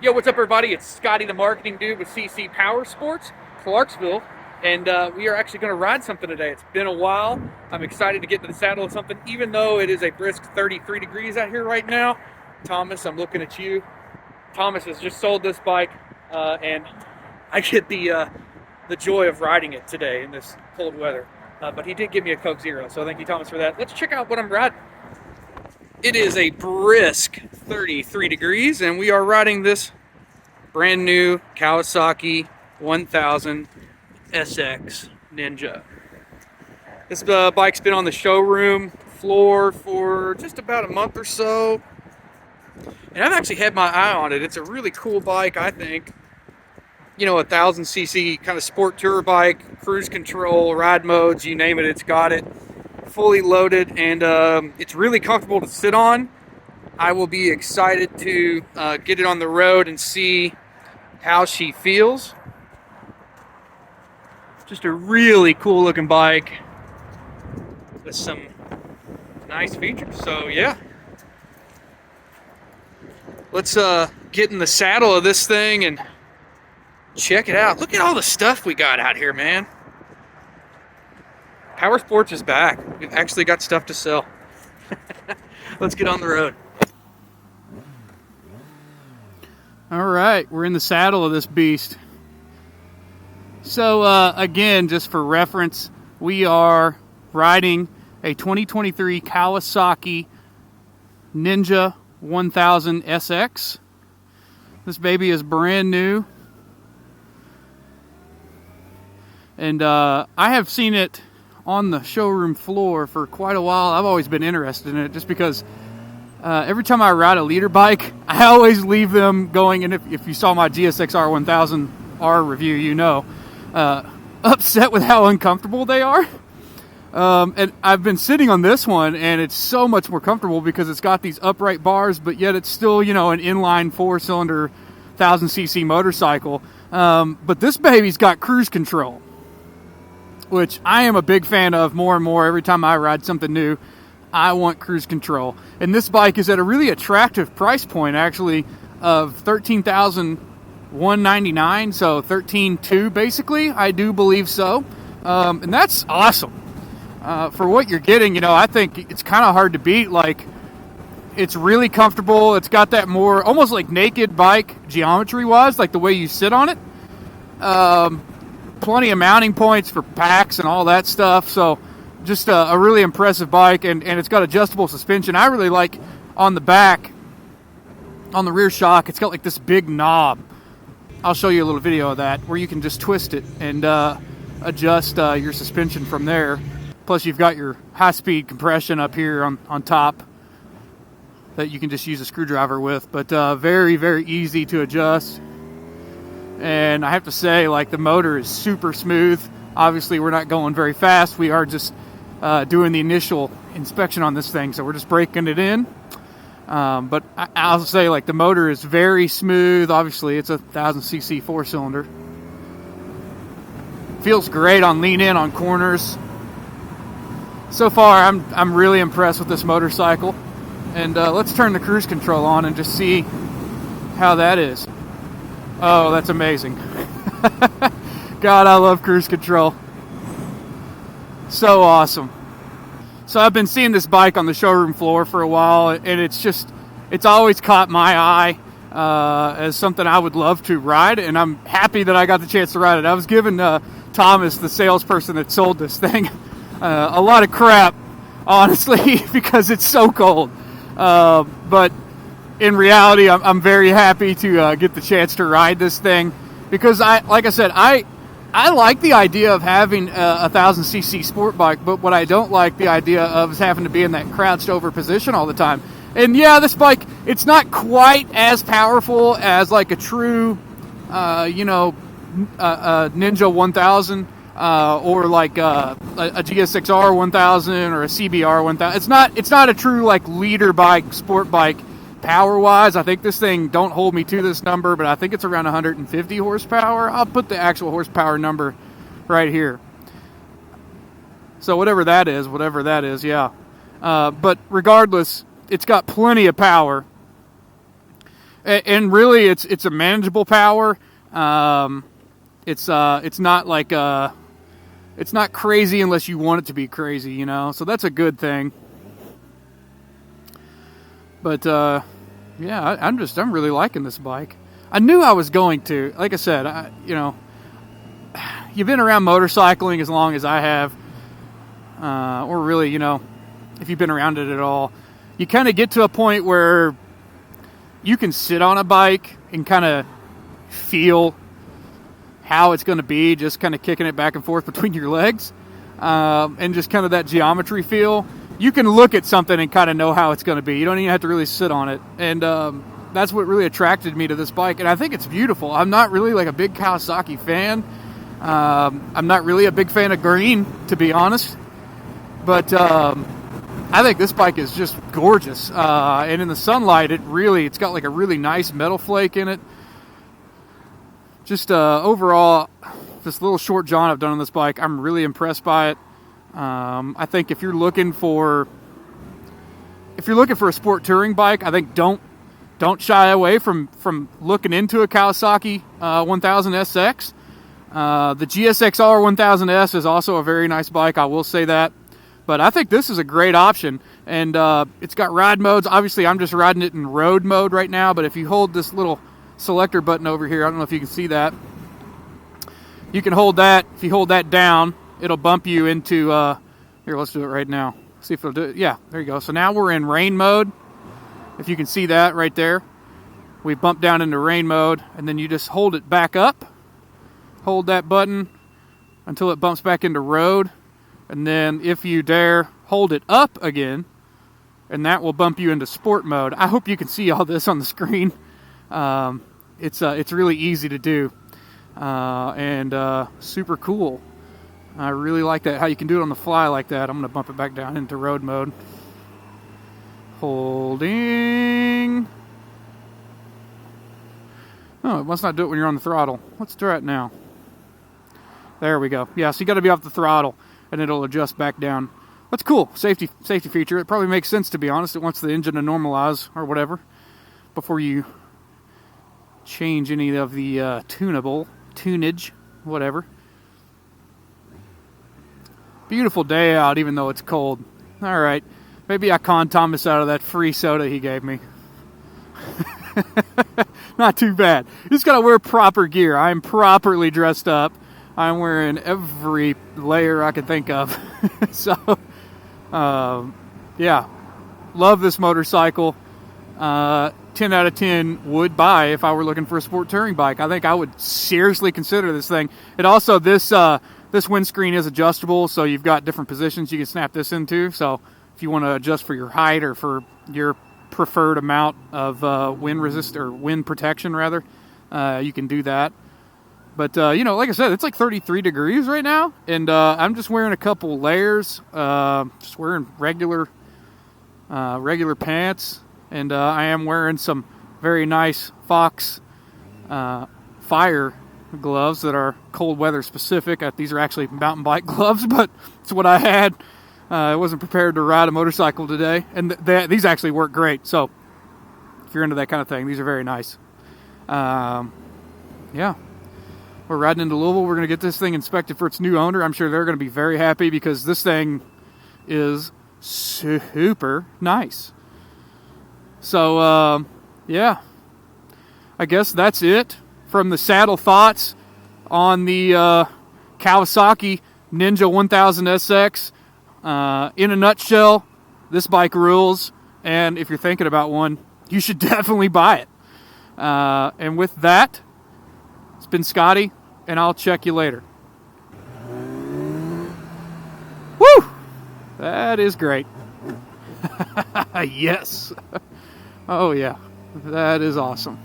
Yo, what's up, everybody? It's Scotty, the marketing dude with CC Power Sports, Clarksville, and we are actually going to ride something today. It's been a while. I'm excited to get to the saddle of something, even though it is a brisk 33 degrees out here right now. Thomas, I'm looking at you. Thomas has just sold this bike, and I get the joy of riding it today in this cold weather. But he did give me a Coke Zero, so thank you, Thomas, for that. Let's check out what I'm riding. It is a brisk 33 degrees, and we are riding this brand new Kawasaki 1000 SX Ninja. This bike's been on the showroom floor for just about a month or so, and I've actually had my eye on it. It's a really cool bike, I think. You know, 1000cc kind of sport tour bike, cruise control, ride modes, you name it, it's got it. Fully loaded, and it's really comfortable to sit on. I will be excited to get it on the road and see how she feels. Just a really cool looking bike with some nice features. So yeah, let's get in the saddle of this thing and check it out. Look at all the stuff we got out here, man. Power Sports is back. We've actually got stuff to sell. Let's get on the road. All right, we're in the saddle of this beast. So again, just for reference, we are riding a 2023 Kawasaki Ninja 1000 SX. This baby is brand new. And I have seen it on the showroom floor for quite a while. I've always been interested in it just because every time I ride a leader bike, I always leave them going, and if you saw my GSX-R 1000R review, you know, upset with how uncomfortable they are. And I've been sitting on this one, and it's so much more comfortable because it's got these upright bars, but yet it's still, you know, an inline four-cylinder 1000cc motorcycle. But this baby's got cruise control, which I am a big fan of more and more. Every time I ride something new, I want cruise control. And this bike is at a really attractive price point, actually, of $13,199, so $13,200 basically. I do believe so. And that's awesome. For what you're getting, you know, I think it's kind of hard to beat. Like, it's really comfortable. It's got that more, almost like naked bike geometry-wise, like the way you sit on it. Plenty of mounting points for packs and all that stuff. So just a really impressive bike, and it's got adjustable suspension. I really like on the back, on the rear shock, it's got like this big knob. I'll show you a little video of that where you can just twist it and adjust your suspension from there. Plus you've got your high-speed compression up here on top that you can just use a screwdriver with, but very, very easy to adjust. And I have to say, like, the motor is super smooth. Obviously, we're not going very fast. We are just doing the initial inspection on this thing, so we're just breaking it in. But I'll say, like, the motor is very smooth. Obviously, it's a 1000cc four-cylinder. Feels great on lean-in on corners. So far, I'm really impressed with this motorcycle. And let's turn the cruise control on and just see how that is. Oh, that's amazing. God, I love cruise control. So awesome. So I've been seeing this bike on the showroom floor for a while, and it's always caught my eye as something I would love to ride, and I'm happy that I got the chance to ride it. I was giving Thomas, the salesperson that sold this thing, a lot of crap, honestly, because it's so cold. But in reality, I'm very happy to get the chance to ride this thing because like I said, I like the idea of having a 1000cc sport bike, but what I don't like the idea of is having to be in that crouched over position all the time. And yeah, this bike, it's not quite as powerful as like a true, Ninja 1000 or like a GSX-R 1000 or a CBR 1000. It's not a true like leader bike, sport bike. Power-wise, I think this thing, don't hold me to this number, but I think it's around 150 horsepower. I'll put the actual horsepower number right here. So whatever that is, yeah. But regardless, it's got plenty of power. And really, it's a manageable power. It's not like it's not crazy unless you want it to be crazy, you know. So that's a good thing. But yeah, I'm really liking this bike. I knew I was going to. Like I said, you know, you've been around motorcycling as long as I have, or really, you know, if you've been around it at all, you kind of get to a point where you can sit on a bike and kind of feel how it's going to be, just kind of kicking it back and forth between your legs, and just kind of that geometry feel. You can look at something and kind of know how it's going to be. You don't even have to really sit on it. And that's what really attracted me to this bike. And I think it's beautiful. I'm not really like a big Kawasaki fan. I'm not really a big fan of green, to be honest. But I think this bike is just gorgeous. And in the sunlight, it's got like a really nice metal flake in it. Just overall, this little short jaunt I've done on this bike, I'm really impressed by it. I think if you're looking for a sport touring bike, I think don't shy away from looking into a Kawasaki 1000 SX. The GSXR 1000S is also a very nice bike, I will say that. But I think this is a great option, and it's got ride modes. Obviously, I'm just riding it in road mode right now, but if you hold this little selector button over here, I don't know if you can see that. You can hold that. If you hold that down, it'll bump you into, here, let's do it right now. See if it'll do it. Yeah, there you go. So now we're in rain mode. If you can see that right there. We bump down into rain mode, and then you just hold it back up. Hold that button until it bumps back into road. And then if you dare, hold it up again, and that will bump you into sport mode. I hope you can see all this on the screen. It's really easy to do, and super cool. I really like that, how you can do it on the fly like that. I'm going to bump it back down into road mode. Holding. Oh, it must not do it when you're on the throttle. Let's try it now. There we go. Yeah, so you got to be off the throttle, and it'll adjust back down. That's cool. Safety feature. It probably makes sense, to be honest. It wants the engine to normalize or whatever before you change any of the tunage, whatever. Beautiful day out, even though it's cold. All right, maybe I conned Thomas out of that free soda he gave me. Not too bad. You just gotta wear proper gear. I'm properly dressed up. I'm wearing every layer I can think of. So, yeah, love this motorcycle. 10 out of 10 would buy if I were looking for a sport touring bike. I think I would seriously consider this thing. It also, this windscreen is adjustable, so you've got different positions you can snap this into. So if you want to adjust for your height or for your preferred amount of wind protection, rather, you can do that. But, you know, like I said, it's like 33 degrees right now, and I'm just wearing a couple layers, just wearing regular pants, and I am wearing some very nice Fox fire gloves that are cold weather specific. These are actually mountain bike gloves, but it's what I had. I wasn't prepared to ride a motorcycle today, and these actually work great. So if you're into that kind of thing, these are very nice. Yeah. We're riding into Louisville. We're going to get this thing inspected for its new owner. I'm sure they're going to be very happy because this thing is super nice. So, yeah. I guess that's it from the saddle thoughts on the Kawasaki Ninja 1000 SX. In a nutshell, this bike rules. And if you're thinking about one, you should definitely buy it. And with that, it's been Scotty, and I'll check you later. Woo! That is great. Yes. Oh, yeah. That is awesome.